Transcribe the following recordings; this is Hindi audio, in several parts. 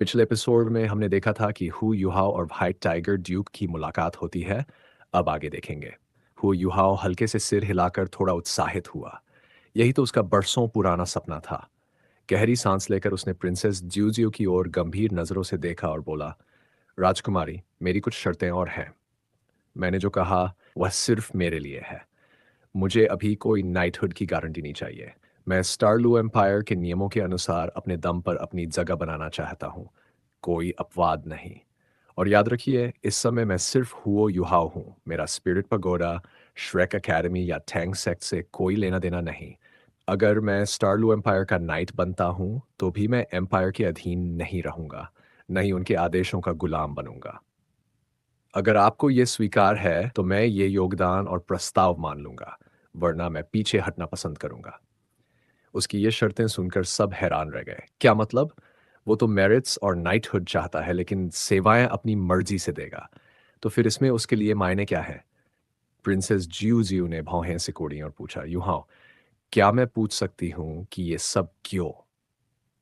पिछले एपिसोड में हमने देखा था कि हु युहाओ और व्हाइट टाइगर ड्यूक की मुलाकात होती है। अब आगे देखेंगे। हु युहाओ हल्के से सिर हिलाकर थोड़ा उत्साहित हुआ। यही तो उसका बरसों पुराना सपना था। गहरी सांस लेकर उसने प्रिंसेस ज्यूजियो की ओर गंभीर नजरों से देखा और बोला, राजकुमारी, मेरी कुछ शर्तें और हैं। मैंने जो कहा वह सिर्फ मेरे लिए है। मुझे अभी कोई नाइटहुड की गारंटी नहीं चाहिए। मैं स्टारलू एम्पायर के नियमों के अनुसार अपने दम पर अपनी जगह बनाना चाहता हूँ। कोई अपवाद नहीं। और याद रखिए, इस समय मैं सिर्फ हुओ युहाओ हूँ। मेरा स्पिरिट पगोडा, श्रेक एकेडमी या टैंग सेक्ट से कोई लेना देना नहीं। अगर मैं स्टारलू एम्पायर का नाइट बनता हूँ तो भी मैं एम्पायर के अधीन नहीं रहूंगा, नहीं उनके आदेशों का गुलाम बनूंगा। अगर आपको ये स्वीकार है तो मैं ये योगदान और प्रस्ताव मान लूंगा, वरना मैं पीछे हटना पसंद करूंगा। उसकी ये शर्तें सुनकर सब हैरान रह गए। क्या मतलब? वो तो मेरिट्स और नाइटहुड चाहता है, लेकिन सेवाएं अपनी मर्जी से देगा। तो फिर इसमें उसके लिए मायने क्या है? प्रिंसेस जियो जियो ने भौहें सिकोड़ी और पूछा, यूहाओ, क्या मैं पूछ सकती हूँ कि ये सब क्यों?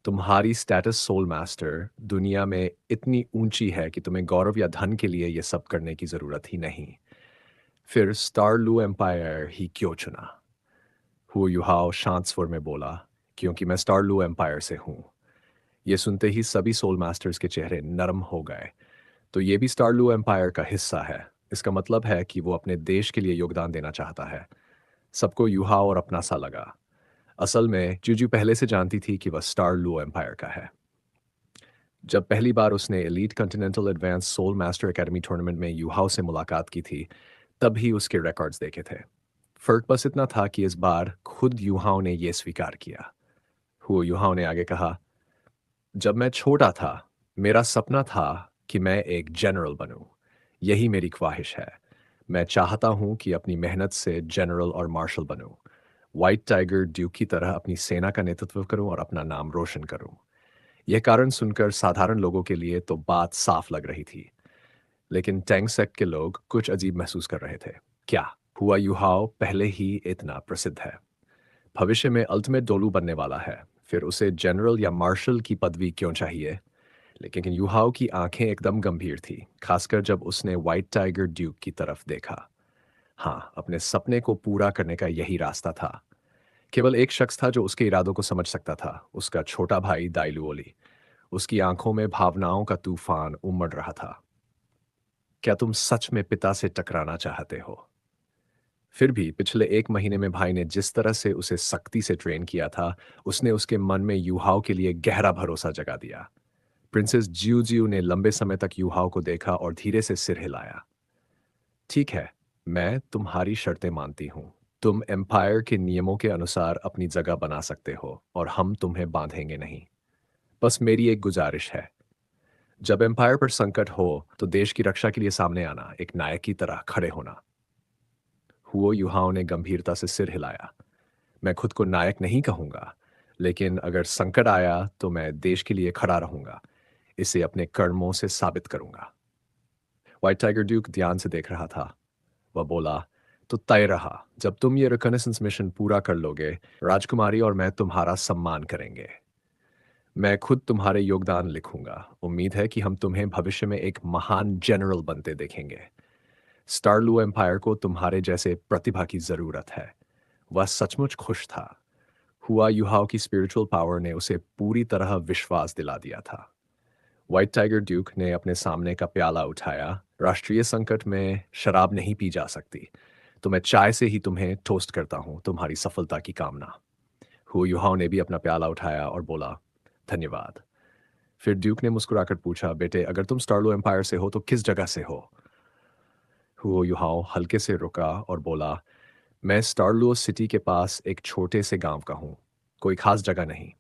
तुम्हारी स्टेटस सोल मास्टर दुनिया में इतनी ऊंची है कि तुम्हें गौरव या धन के लिए ये सब करने की जरूरत ही नहीं। फिर स्टारलू एम्पायर ही क्यों चुना? हु युहाओ शांत स्वर में बोला, क्योंकि मैं स्टारलू एम्पायर से हूँ। ये सुनते ही सभी सोल मास्टर्स के चेहरे नरम हो गए। तो ये भी स्टारलू एम्पायर का हिस्सा है। इसका मतलब है कि वो अपने देश के लिए योगदान देना चाहता है। सबको युहाओ और अपना सा लगा। असल में जूजू पहले से जानती थी कि वह स्टारलू एम्पायर का है। जब पहली बार उसने Elite Continental Advance Soul Master Academy Tournament में युहाओ से मुलाकात की थी, तब ही उसके रिकॉर्ड्स देखे थे। फर्क बस इतना था कि इस बार खुद युहाओ ने यह स्वीकार किया। हुओ युहाओ ने आगे कहा, जब मैं छोटा था, मेरा सपना था कि मैं एक जनरल बनूं। यही मेरी ख्वाहिश है। मैं चाहता हूं कि अपनी मेहनत से जनरल और मार्शल बनूं। व्हाइट टाइगर ड्यूक की तरह अपनी सेना का नेतृत्व करूं और अपना नाम रोशन करूं। यह कारण सुनकर साधारण लोगों के लिए तो बात साफ लग रही थी, लेकिन टैंग सेक्ट के लोग कुछ अजीब महसूस कर रहे थे। क्या हुआ युहाओ पहले ही इतना प्रसिद्ध है, भविष्य में अल्टीमेट डोलू बनने वाला है, फिर उसे जनरल या मार्शल की पदवी क्यों चाहिए? लेकिन युहाओ की आंखें एकदम गंभीर थी, खासकर जब उसने व्हाइट टाइगर ड्यूक की तरफ देखा। हाँ, अपने सपने को पूरा करने का यही रास्ता था। केवल एक शख्स था जो उसके इरादों को समझ सकता था, उसका छोटा भाई दाइलुओली। उसकी आंखों में भावनाओं का तूफान उमड़ रहा था। क्या तुम सच में पिता से टकराना चाहते हो? फिर भी पिछले एक महीने में भाई ने जिस तरह से उसे सख्ती से ट्रेन किया था, उसने उसके मन में युहाओ के लिए गहरा भरोसा जगा दिया। प्रिंसेस जियो जियो ने लंबे समय तक युहाओ को देखा और धीरे से सिर हिलाया। ठीक है, मैं तुम्हारी शर्तें मानती हूँ। तुम एम्पायर के नियमों के अनुसार अपनी जगह बना सकते हो और हम तुम्हें बांधेंगे नहीं। बस मेरी एक गुजारिश है, जब एम्पायर पर संकट हो तो देश की रक्षा के लिए सामने आना, एक नायक की तरह खड़े होना। हुओ युहाओ ने गंभीरता से सिर हिलाया। मैं खुद को नायक नहीं कहूंगा, लेकिन अगर संकट आया तो मैं देश के लिए खड़ा रहूंगा। इसे अपने कर्मों से साबित करूंगा। व्हाइट टाइगर ड्यूक ध्यान से देख रहा था। वह बोला, तो तय रहा, जब तुम ये रिकनेसेंस मिशन पूरा कर लोगे, राजकुमारी और मैं तुम्हारा सम्मान करेंगे। मैं खुद तुम्हारे योगदान लिखूंगा। उम्मीद है कि हम तुम्हें भविष्य में एक महान जनरल बनते देखेंगे। स्टारलू एम्पायर को तुम्हारे जैसे प्रतिभा की जरूरत है। वह सचमुच खुश था। हुआ युहाओ की स्पिरिचुअल पावर ने उसे पूरी तरह विश्वास दिला दिया था। व्हाइट टाइगर ड्यूक ने अपने सामने का प्याला उठाया। राष्ट्रीय संकट में शराब नहीं पी जा सकती, तो मैं चाय से ही तुम्हें टोस्ट करता हूं, तुम्हारी सफलता की कामना। हु युहाओ ने भी अपना प्याला उठाया और बोला, धन्यवाद। फिर ड्यूक ने मुस्कुराकर पूछा, बेटे, अगर तुम स्टारलो एम्पायर से हो तो किस जगह से हो? हुओ युहाओ हल्के से रुका और बोला, मैं स्टारलो सिटी के पास एक छोटे से गांव का हूँ, कोई खास जगह नहीं।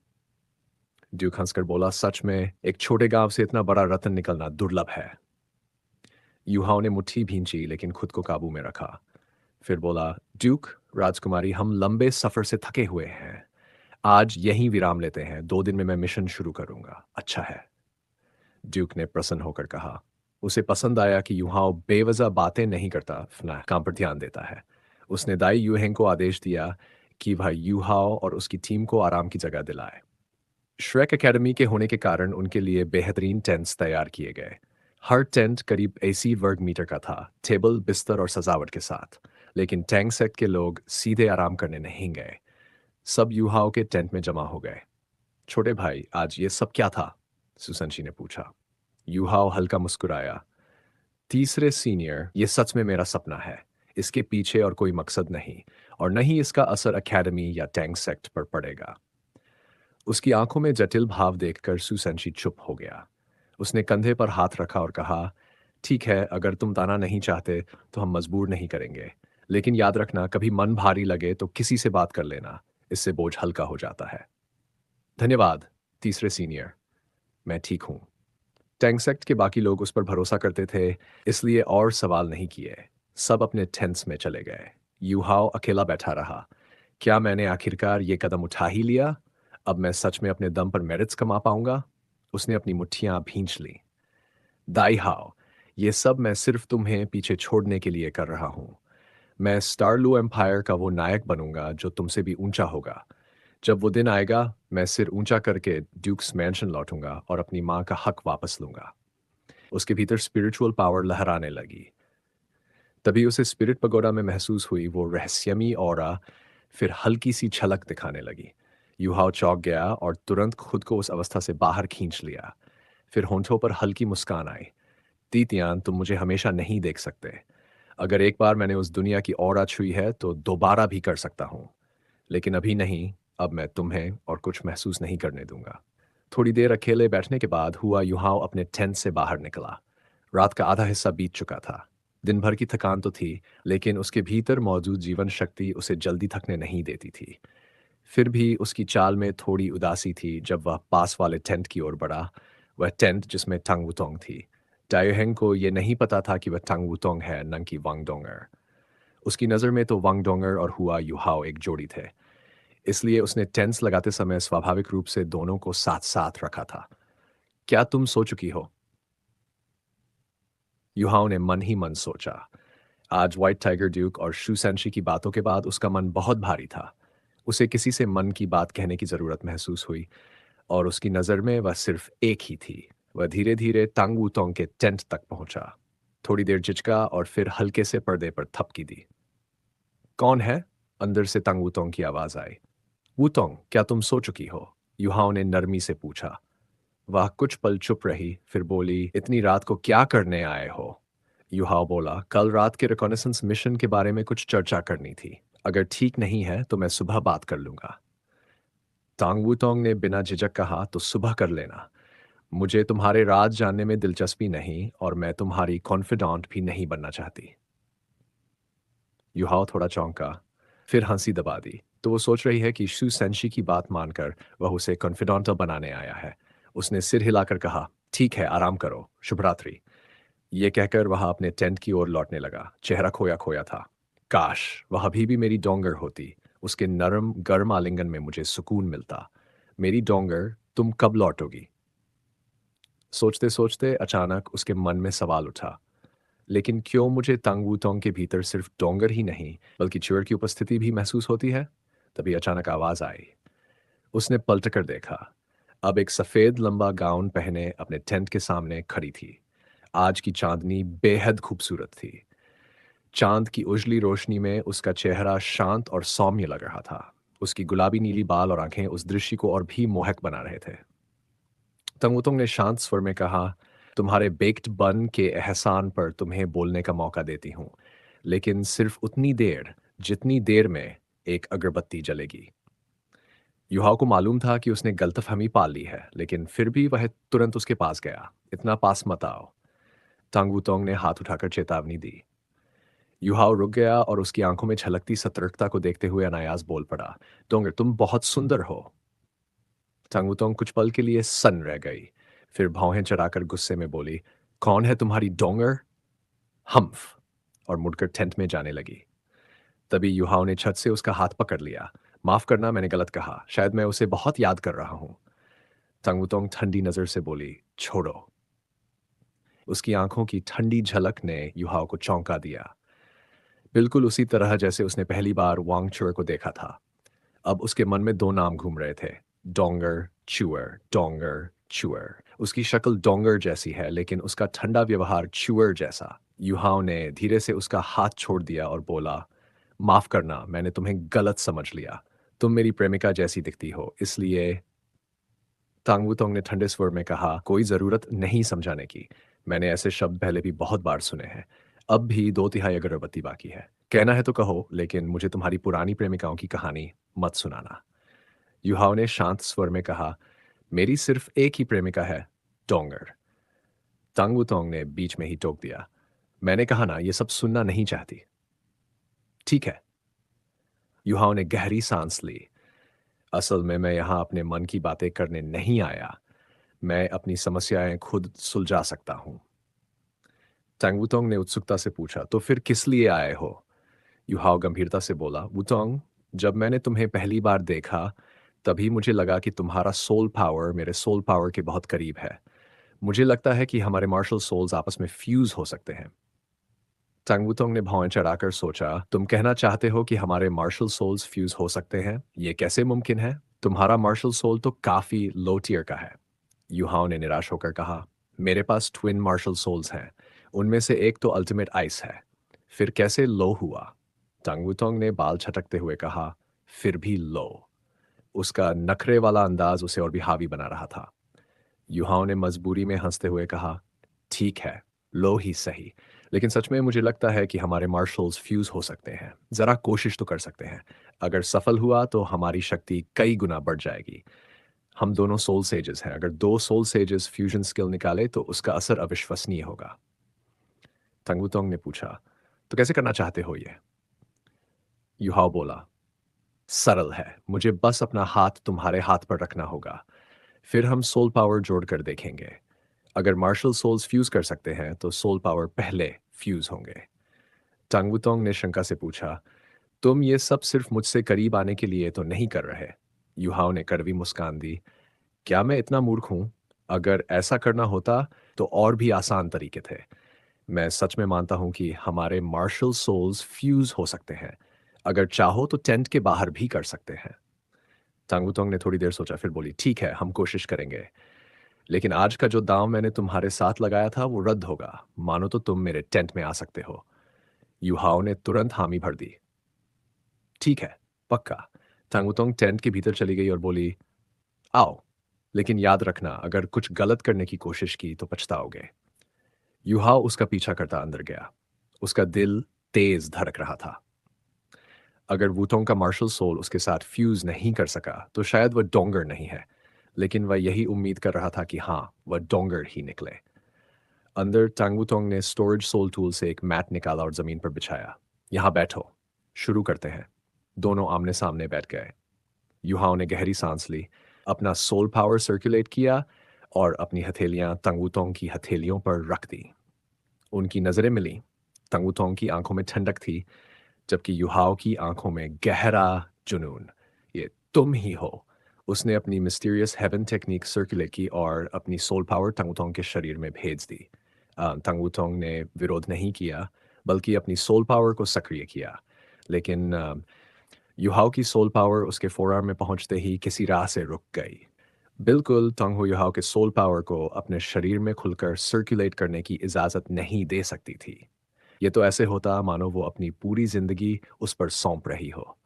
ड्यूक हंसकर बोला, सच में एक छोटे गांव से इतना बड़ा रत्न निकलना दुर्लभ है। युहाओ ने मुट्ठी भींची लेकिन खुद को काबू में रखा। फिर बोला, ड्यूक, राजकुमारी, हम लंबे सफर से थके हुए हैं। आज यहीं विराम लेते हैं। 2 दिन में मैं मिशन शुरू करूंगा। अच्छा है? ड्यूक ने प्रसन्न होकर कहा। उसे पसंद आया कि युहाओ बेवजह बातें नहीं करता, अपना काम पर ध्यान देता है। उसने दाई यूहेंग को आदेश दिया कि वह युहाओ और उसकी टीम को आराम की जगह दिलाए। श्रेक एकेडमी के होने के कारण उनके लिए बेहतरीन टेंट्स तैयार किए गए। हर टेंट करीब 80 वर्ग मीटर का था, टेबल, बिस्तर और सजावट के साथ। लेकिन टैंक सेक्ट के लोग सीधे आराम करने नहीं गए। सब युहाओं के टेंट में जमा हो गए। छोटे भाई, आज ये सब क्या था? सुसंशी ने पूछा। युहाओ हल्का मुस्कुराया। तीसरे सीनियर, ये सच में मेरा सपना है। इसके पीछे और कोई मकसद नहीं, और न ही इसका असर एकेडमी या टैंक सेक्ट पर पड़ेगा। उसकी आंखों में जटिल भाव देखकर सुसंशी चुप हो गया। उसने कंधे पर हाथ रखा और कहा, ठीक है, अगर तुम ताना नहीं चाहते तो हम मजबूर नहीं करेंगे। लेकिन याद रखना, कभी मन भारी लगे तो किसी से बात कर लेना। इससे बोझ हल्का हो जाता है। धन्यवाद, तीसरे सीनियर। मैं ठीक हूँ। टैंक सेक्ट के बाकी लोग उस पर भरोसा करते थे, इसलिए और सवाल नहीं किए। सब अपने टेंट्स में चले गए। यूहाओ अकेला बैठा रहा। क्या मैंने आखिरकार ये कदम उठा ही लिया? अब मैं सच में अपने दम पर मेरिट्स कमा पाऊंगा? उसने अपनी मुट्ठियां भींच ली। दाई हाओ, ये सब मैं सिर्फ तुम्हें पीछे छोड़ने के लिए कर रहा हूँ। मैं स्टारलू एम्पायर का वो नायक बनूंगा जो तुमसे भी ऊंचा होगा। जब वो दिन आएगा, मैं सिर ऊंचा करके ड्यूक्स मैंशन लौटूंगा और अपनी माँ का हक वापस लूंगा। उसके भीतर स्पिरिचुअल पावर लहराने लगी। तभी उसे स्पिरिट पगोडा में महसूस हुई वो रहस्यमयी ऑरा, फिर हल्की सी झलक दिखाने लगी। युहाओ चौंक गया और तुरंत खुद को उस अवस्था से बाहर खींच लिया। फिर होंठों पर हल्की मुस्कान आई। तीतियान, तुम मुझे हमेशा नहीं देख सकते। अगर एक बार मैंने उस दुनिया की ऑरा छुई है तो दोबारा भी कर सकता हूँ। लेकिन अभी नहीं। अब मैं तुम्हें और कुछ महसूस नहीं करने दूंगा। थोड़ी देर अकेले बैठने के बाद हुआ युहाओ अपने टेंट से बाहर निकला। रात का आधा हिस्सा बीत चुका था। दिन भर की थकान तो थी, लेकिन उसके भीतर मौजूद जीवन शक्ति उसे जल्दी थकने नहीं देती थी। फिर भी उसकी चाल में थोड़ी उदासी थी जब वह पास वाले टेंट की ओर बढ़ा। वह टेंट जिसमें टंग वुतोंग थी। डायोहेंग को यह नहीं पता था कि वह टंग वुतोंग है, न कि वांगडोंगर। उसकी नज़र में तो वांगडोंगर और हुआ युहाओ एक जोड़ी थे। इसलिए उसने टेंस लगाते समय स्वाभाविक रूप से दोनों को साथ साथ रखा था। क्या तुम सो चुकी हो? युहाओ ने मन ही मन सोचा। आज व्हाइट टाइगर ड्यूक और शू सेंशी की बातों के बाद उसका मन बहुत भारी था। उसे किसी से मन की बात कहने की जरूरत महसूस हुई, और उसकी नज़र में वह सिर्फ एक ही थी। वह धीरे धीरे तांग वूतोंग के टेंट तक पहुंचा। थोड़ी देर झिझका और फिर हल्के से पर्दे पर थपकी दी। कौन है? अंदर से तांग वूतोंग की आवाज आई। वूतोंग, क्या तुम सो चुकी हो? युहाओ ने नरमी से पूछा। वह कुछ पल चुप रही, फिर बोली, इतनी रात को क्या करने आए हो? युहाओ बोला, कल रात के रिकॉनेसेंस मिशन के बारे में कुछ चर्चा करनी थी। अगर ठीक नहीं है तो मैं सुबह बात कर लूंगा। तांग वूतोंग ने बिना झिझक कहा, तो सुबह कर लेना। मुझे तुम्हारे राज जानने में दिलचस्पी नहीं, और मैं तुम्हारी कॉन्फिडेंट भी नहीं बनना चाहती। युहाओ थोड़ा चौंका, फिर हंसी दबा दी। तो वो सोच रही है कि शू सेंशी की बात मानकर वह उसे कॉन्फिडेंट बनाने आया है। उसने सिर हिलाकर कहा, ठीक है, आराम करो, शुभ रात्रि। ये कहकर वह अपने टेंट की ओर लौटने लगा। चेहरा खोया खोया था। काश वह अभी भी मेरी डोंगर होती। उसके नरम गर्म आलिंगन में मुझे सुकून मिलता। मेरी डोंगर, तुम कब लौटोगी? सोचते सोचते अचानक उसके मन में सवाल उठा, लेकिन क्यों मुझे तंग वूतोंग के भीतर सिर्फ डोंगर ही नहीं बल्कि चिड़ की उपस्थिति भी महसूस होती है? तभी अचानक आवाज आई। उसने पलट कर देखा। अब एक सफेद लंबा गाउन पहने अपने टेंट के सामने खड़ी थी। आज की चांदनी बेहद खूबसूरत थी। चांद की उजली रोशनी में उसका चेहरा शांत और सौम्य लग रहा था। उसकी गुलाबी नीली बाल और आंखें उस दृश्य को और भी मोहक बना रहे थे। तंगुतुंग ने शांत स्वर में कहा, तुम्हारे बेक्ड बन के एहसान पर तुम्हें बोलने का मौका देती हूँ, लेकिन सिर्फ उतनी देर जितनी देर में एक अगरबत्ती जलेगी। युहाओ को मालूम था कि उसने गलतफहमी पाल ली है, लेकिन फिर भी वह तुरंत उसके पास गया। इतना पास मत आओ। तांगुतोंग ने हाथ उठाकर चेतावनी दी। युहाओ रुक गया और उसकी आंखों में झलकती सतर्कता को देखते हुए अनायास बोल पड़ा, डोंगर, तुम बहुत सुंदर हो। तांगुतोंग कुछ पल के लिए सन्न रह गई, फिर भौहें चढ़ाकर गुस्से में बोली, कौन है तुम्हारी डोंगर? हम्फ, और मुड़कर टेंट में जाने लगी। तभी युहाओ ने छत से उसका हाथ पकड़ लिया। माफ करना, मैंने गलत कहा, शायद मैं उसे बहुत याद कर रहा हूं। तांगुतोंग ठंडी नजर से बोली, छोड़ो। उसकी आंखों की ठंडी झलक ने युहाओ को चौंका दिया, बिल्कुल उसी तरह जैसे उसने पहली बार वांग चुर को देखा था। अब उसके मन में दो नाम घूम रहे थे, डोंगर चूअर, डोंगर चूअर। उसकी शक्ल डोंगर जैसी है, लेकिन उसका ठंडा व्यवहार चूअर जैसा। युहाओं ने धीरे से उसका हाथ छोड़ दिया और बोला, माफ करना, मैंने तुम्हें गलत समझ लिया। तुम मेरी प्रेमिका जैसी दिखती हो, इसलिए। तांगवुतोंग ने ठंडे स्वर में कहा, कोई जरूरत नहीं समझाने की। मैंने ऐसे शब्द पहले भी बहुत बार सुने हैं। अब भी दो तिहाई अगरबत्ती बाकी है। कहना है तो कहो, लेकिन मुझे तुम्हारी पुरानी प्रेमिकाओं की कहानी मत सुनाना। युहाओं ने शांत स्वर में कहा, मेरी सिर्फ एक ही प्रेमिका है, डोंगर। तांगवुतोंग ने बीच में ही टोक दिया, मैंने कहा ना, ये सब सुनना नहीं चाहती। ठीक है। युहाओं ने गहरी सांस ली। असल में मैं यहाँ अपने मन की बातें करने नहीं आया। मैं अपनी समस्याएं खुद सुलझा सकता हूँ। टैंग ने उत्सुकता से पूछा, तो फिर किस लिए आए हो? युहाओ गंभीरता से बोला, वुतोंग, जब मैंने तुम्हें पहली बार देखा, तभी मुझे लगा कि तुम्हारा सोल पावर मेरे सोल पावर के बहुत करीब है। मुझे लगता है कि हमारे मार्शल सोल्स आपस में फ्यूज हो सकते हैं। टैंग ने भौं चढ़ाकर सोचा, तुम कहना चाहते हो कि हमारे मार्शल सोल्स फ्यूज हो सकते हैं? ये कैसे मुमकिन है? तुम्हारा मार्शल सोल तो काफी लो टियर का है। युहाओ ने निराश होकर कहा, मेरे पास ट्विन मार्शल सोल्स हैं। उनमें से एक तो अल्टीमेट आइस है। फिर कैसे लो हुआ? टांगुतोंग ने बाल छटकते हुए कहा, फिर भी लो। उसका नखरे वाला अंदाज उसे और भी हावी बना रहा था। युहाओं ने मजबूरी में हंसते हुए कहा, ठीक है, लो ही सही। लेकिन सच में मुझे लगता है कि हमारे मार्शल्स फ्यूज हो सकते हैं। जरा कोशिश तो कर सकते हैं। अगर सफल हुआ तो हमारी शक्ति कई गुना बढ़ जाएगी। हम दोनों सोल सेजेस हैं। अगर दो सोल सेजेस फ्यूजन स्किल निकाले तो उसका असर अविश्वसनीय होगा। तंगुतोंग ने पूछा, तो कैसे करना चाहते हो ये? युहाओ बोला, सरल है, मुझे बस अपना हाथ तुम्हारे हाथ पर रखना होगा। फिर हम सोल पावर जोड़कर देखेंगे। अगर मार्शल सोल्स फ्यूज कर सकते हैं तो सोल पावर पहले फ्यूज होंगे। टांगवुतोंग ने शंका से पूछा, तुम ये सब सिर्फ मुझसे करीब आने के लिए तो नहीं कर रहे? युहाओ ने कड़वी मुस्कान दी, क्या मैं इतना मूर्ख हूं? अगर ऐसा करना होता तो और भी आसान तरीके थे। मैं सच में मानता हूं कि हमारे मार्शल सोल्स फ्यूज हो सकते हैं। अगर चाहो तो टेंट के बाहर भी कर सकते हैं। टांगुतोंग ने थोड़ी देर सोचा, फिर बोली, ठीक है, हम कोशिश करेंगे। लेकिन आज का जो दांव मैंने तुम्हारे साथ लगाया था वो रद्द होगा। मानो तो तुम मेरे टेंट में आ सकते हो। युहाओ ने तुरंत हामी भर दी। ठीक है, पक्का। टांगुतोंग टेंट के भीतर चली गई और बोली, आओ, लेकिन याद रखना, अगर कुछ गलत करने की कोशिश की तो पछताओगे। युहाओ उसका पीछा करता अंदर गया। उसका दिल तेज धड़क रहा था। अगर वूटोंग का मार्शल सोल उसके साथ फ्यूज नहीं कर सका तो शायद वह डोंगर नहीं है। लेकिन वह यही उम्मीद कर रहा था कि हाँ, वह डोंगर ही निकले। अंदर टांगुतोंग ने स्टोरेज सोल टूल से एक मैट निकाला और जमीन पर बिछाया। यहाँ बैठो, शुरू करते हैं। दोनों आमने सामने बैठ गए। युहाओ ने गहरी सांस ली, अपना सोल पावर सर्कुलेट किया और अपनी हथेलियां तंगुतोंग की हथेलियों पर रख दी। उनकी नजरें मिली। तंगुतोंग की आंखों में ठंडक थी, जबकि युहाओ की आंखों में गहरा जुनून। ये तुम ही हो। उसने अपनी मिस्टीरियस हेवन टेक्निक सर्कुलेट की और अपनी सोल पावर तंगुतोंग के शरीर में भेज दी। तंगुतोंग ने विरोध नहीं किया, बल्कि अपनी सोल पावर को सक्रिय किया। लेकिन युहाओ की सोल पावर उसके फोरआर्म में पहुंचते ही किसी राह से रुक गई। बिल्कुल तंग हो युहाओ के सोल पावर को अपने शरीर में खुलकर सर्कुलेट करने की इजाजत नहीं दे सकती थी। ये तो ऐसे होता मानो वो अपनी पूरी जिंदगी उस पर सौंप रही हो।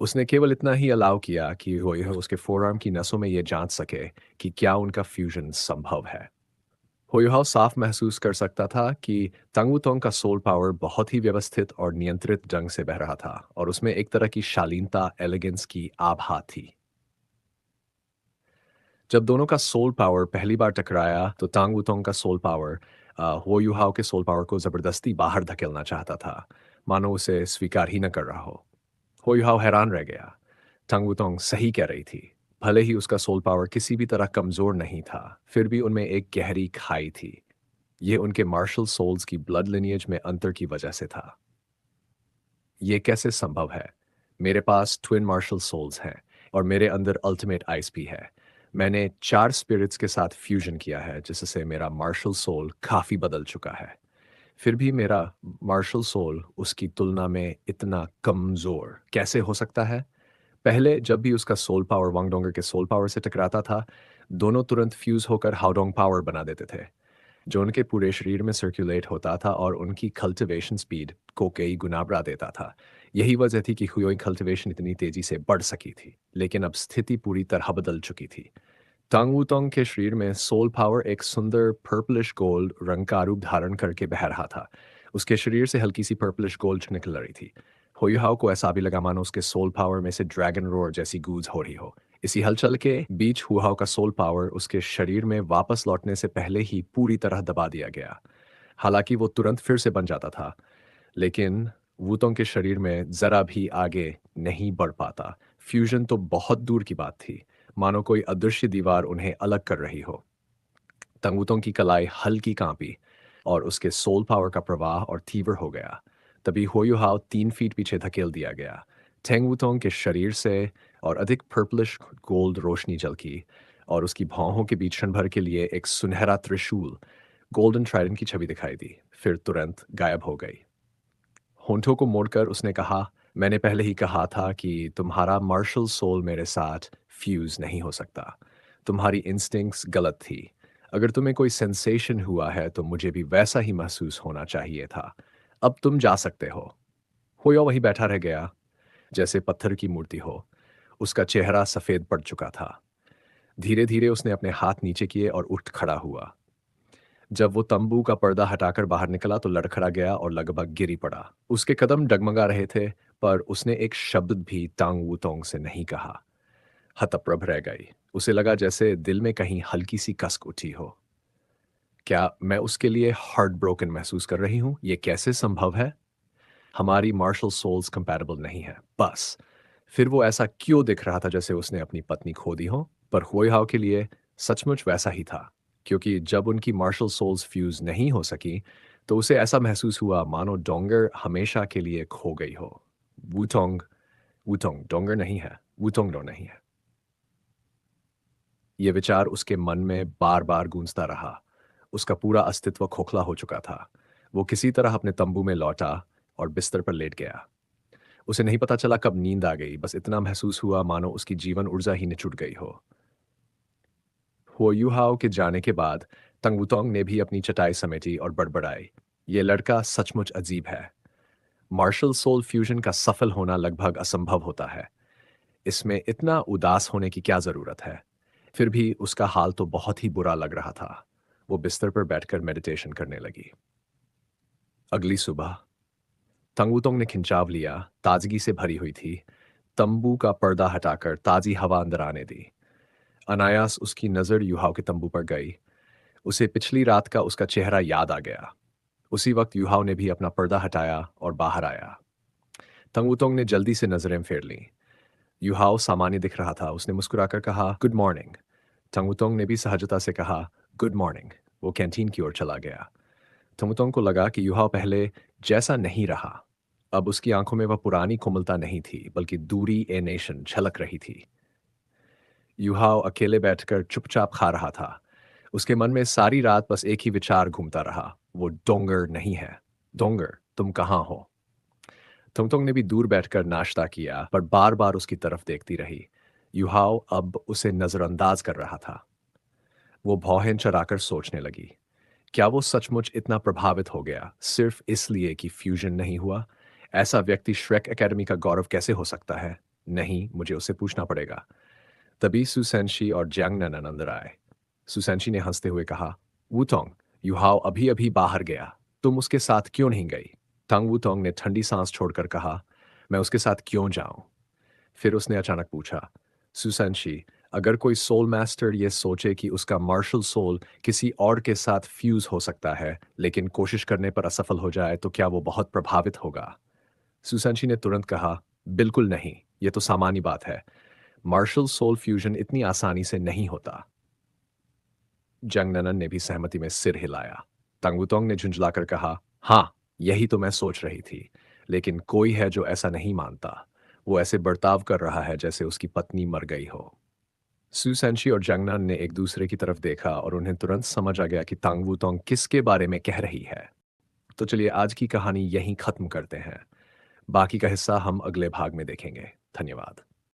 उसने केवल इतना ही अलाउ किया कि वो यह उसके फोरआर्म की नसों में यह जांच सके कि क्या उनका फ्यूजन संभव है। होयुहाव साफ महसूस कर सकता था कि तंगुतोंग का सोल पावर बहुत ही व्यवस्थित और नियंत्रित ढंग से बह रहा था और उसमें एक तरह की शालीनता, एलिगेंस की आभा थी। जब दोनों का सोल पावर पहली बार टकराया तो तांग वुतोंग का सोल पावर हो युहाओ के सोल पावर को जबरदस्ती बाहर धकेलना चाहता था, मानो उसे स्वीकार ही न कर रहा हो युहाओ हैरान रह गया। तांग वुतोंग सही कह रही थी। भले ही उसका सोल पावर किसी भी तरह कमजोर नहीं था, फिर भी उनमें एक गहरी खाई थी। ये उनके मार्शल सोल्स की ब्लड लिनिएज में अंतर की वजह से था। ये कैसे संभव है? मेरे पास ट्विन मार्शल सोल्स हैं और मेरे अंदर अल्टीमेट आइस भी है। मैंने 4 स्पिरिट्स के साथ फ्यूजन किया है, जिससे मेरा मार्शल सोल काफी बदल चुका है। फिर भी मेरा मार्शल सोल उसकी तुलना में इतना कमजोर कैसे हो सकता है? पहले जब भी उसका सोल पावर वांग डोंगर के सोल पावर से टकराता था, दोनों तुरंत फ्यूज़ होकर हाओडोंग पावर बना देते थे, जो उनके पूरे शरीर में सर्कुलेट होता था और उनकी कल्टीवेशन स्पीड को कई गुना बढ़ा देता था। यही वजह थी कि हुई कल्टीवेशन इतनी तेज़ी से बढ़ सकी थी, लेकिन अब स्थिति पूरी तरह बदल चुकी थी। टांग वूतोंग के शरीर में सोल पावर एक सुंदर पर्पलिश गोल्ड रंग का रूप धारण करके बह रहा था। उसके शरीर से हल्की सी पर्पलिश गोल्ड निकल रही थी। होयुहाओ को ऐसा भी लगा मानो उसके सोल पावर में से ड्रैगन रोर जैसी गूंज हो रही हो। इसी हलचल के बीच हुहाओ का सोल पावर उसके शरीर में वापस लौटने से पहले ही पूरी तरह दबा दिया गया। हालांकि वो तुरंत फिर से बन जाता था, लेकिन वूतोंग के शरीर में जरा भी आगे नहीं बढ़ पाता। फ्यूजन तो बहुत दूर की बात थी, मानो कोई अदृश्य दीवार उन्हें अलग कर रही हो। तंगुतों की कलाई हल्की कांपी और उसके सोल पावर का प्रवाह और तीव्र हो गया। तभी होयुहाओ 3 फीट पीछे धकेल दिया गया। टेंगवुतोंग के शरीर से और अधिक पर्पलिश गोल्ड रोशनी झलकी और उसकी भौहों के बीच क्षण भर के लिए एक सुनहरा त्रिशूल गोल्डन ट्राइडेंट की छवि दिखाई दी, फिर तुरंत गायब हो गई। होंठों को मोड़कर उसने कहा, मैंने पहले ही कहा था कि तुम्हारा मार्शल सोल मेरे साथ फ्यूज नहीं हो सकता। तुम्हारी इंस्टिंक्ट्स गलत थी। अगर तुम्हें कोई सेंसेशन हुआ है तो मुझे भी वैसा ही महसूस होना चाहिए था। अब तुम जा सकते हो। होया वहीं बैठा रह गया, जैसे पत्थर की मूर्ति हो। उसका चेहरा सफेद पड़ चुका था। धीरे धीरे उसने अपने हाथ नीचे किए और उठ खड़ा हुआ। जब वो तंबू का पर्दा हटाकर बाहर निकला तो लड़खड़ा गया और लगभग गिरी पड़ा। उसके कदम डगमगा रहे थे, पर उसने एक शब्द भी तांग वूतोंग से नहीं कहा। हतप्रभ रह गई। उसे लगा जैसे दिल में कहीं हल्की सी कसक उठी हो। क्या मैं उसके लिए हार्ट ब्रोकन महसूस कर रही हूं? ये कैसे संभव है? हमारी मार्शल सोल्स कंपैटिबल नहीं है, बस। फिर वो ऐसा क्यों दिख रहा था जैसे उसने अपनी पत्नी खो दी हो? पर हुएहाओ के लिए सचमुच वैसा ही था, क्योंकि जब उनकी मार्शल सोल्स फ्यूज नहीं हो सकी, तो उसे ऐसा महसूस हुआ मानो डोंगर हमेशा के लिए खो गई हो। वूटोंग वूटोंग डोंगर नहीं है, वूटोंगडो नहीं है। ये विचार उसके मन में बार बार गूंजता रहा। उसका पूरा अस्तित्व खोखला हो चुका था। वो किसी तरह अपने तंबू में लौटा और बिस्तर पर लेट गया। उसे नहीं पता चला कब नींद आ गई, बस इतना महसूस हुआ मानो उसकी जीवन ऊर्जा ही निचुट गई हो। हुओयुहाओ के जाने के बाद तंगवुतोंग ने भी अपनी चटाई समेटी और बड़बड़ाई। ये लड़का सचमुच अजीब है। मार्शल सोल फ्यूजन का सफल होना लगभग असंभव होता है। इसमें इतना उदास होने की क्या जरूरत है? फिर भी उसका हाल तो बहुत ही बुरा लग रहा था। वो बिस्तर पर बैठकर मेडिटेशन करने लगी। अगली सुबह तंगुतोंग ने खिंचाव लिया, ताजगी से भरी हुई थी। तंबू का पर्दा हटाकर ताजी हवा अंदर आने दी। अनायास उसकी नजर युहाओ के तंबू पर गई। उसे पिछली रात का उसका चेहरा याद आ गया। उसी वक्त युहाओ ने भी अपना पर्दा हटाया और बाहर आया। तंगुतोंग ने जल्दी से नजरें फेर लीं। युहाओ सामान्य दिख रहा था। उसने मुस्कुराकर कहा, गुड मॉर्निंग। तंगुतोंग ने भी सहजता से कहा, गुड मॉर्निंग। वो कैंटीन की ओर चला गया। तंगुतोंग को लगा कि युहाओ पहले जैसा नहीं रहा। अब उसकी आंखों में वह पुरानी कोमलता नहीं थी, बल्कि दूरी ए नेशन झलक रही थी। युहाओ अकेले बैठकर चुपचाप खा रहा था। उसके मन में सारी रात बस एक ही विचार घूमता रहा, वो डोंगर नहीं है। डोंगर, तुम कहाँ हो? तुंगतुंग ने भी दूर बैठकर नाश्ता किया, पर बार बार उसकी तरफ देखती रही। युहाओ अब उसे नजरअंदाज कर रहा था। वो भौहें चराकर सोचने लगी, क्या वो सचमुच इतना प्रभावित हो गया सिर्फ इसलिए कि फ्यूजन नहीं हुआ? ऐसा व्यक्ति श्रेक एकेडमी का गौरव कैसे हो सकता है? नहीं, मुझे उससे पूछना पड़ेगा। तभी सुसेंशी और जियांग नैन अंदर आए। सुसेंशी ने हंसते हुए कहा, वूटोंग, युहाओ अभी अभी बाहर गया, तुम उसके साथ क्यों नहीं गई? तंग वूटोंग ने ठंडी सांस छोड़कर कहा, मैं उसके साथ क्यों जाऊं? फिर उसने अचानक पूछा, सुसेंशी, अगर कोई सोल मास्टर ये सोचे कि उसका मार्शल सोल किसी और के साथ फ्यूज हो सकता है, लेकिन कोशिश करने पर असफल हो जाए, तो क्या वो बहुत प्रभावित होगा? सुसेंशी ने तुरंत कहा, बिल्कुल नहीं, ये तो सामान्य बात है। मार्शल सोल फ्यूजन इतनी आसानी से नहीं होता। जंगननन ने भी सहमति में सिर हिलाया। तंगुतोंग ने झुंझलाकर कहा, हाँ, यही तो मैं सोच रही थी। लेकिन कोई है जो ऐसा नहीं मानता। वो ऐसे बर्ताव कर रहा है जैसे उसकी पत्नी मर गई हो। सुसेंशी और जंगनन ने एक दूसरे की तरफ देखा और उन्हें तुरंत समझ आ गया कि तांगवुतोंग किसके बारे में कह रही है। तो चलिए आज की कहानी यहीं खत्म करते हैं। बाकी का हिस्सा हम अगले भाग में देखेंगे। धन्यवाद।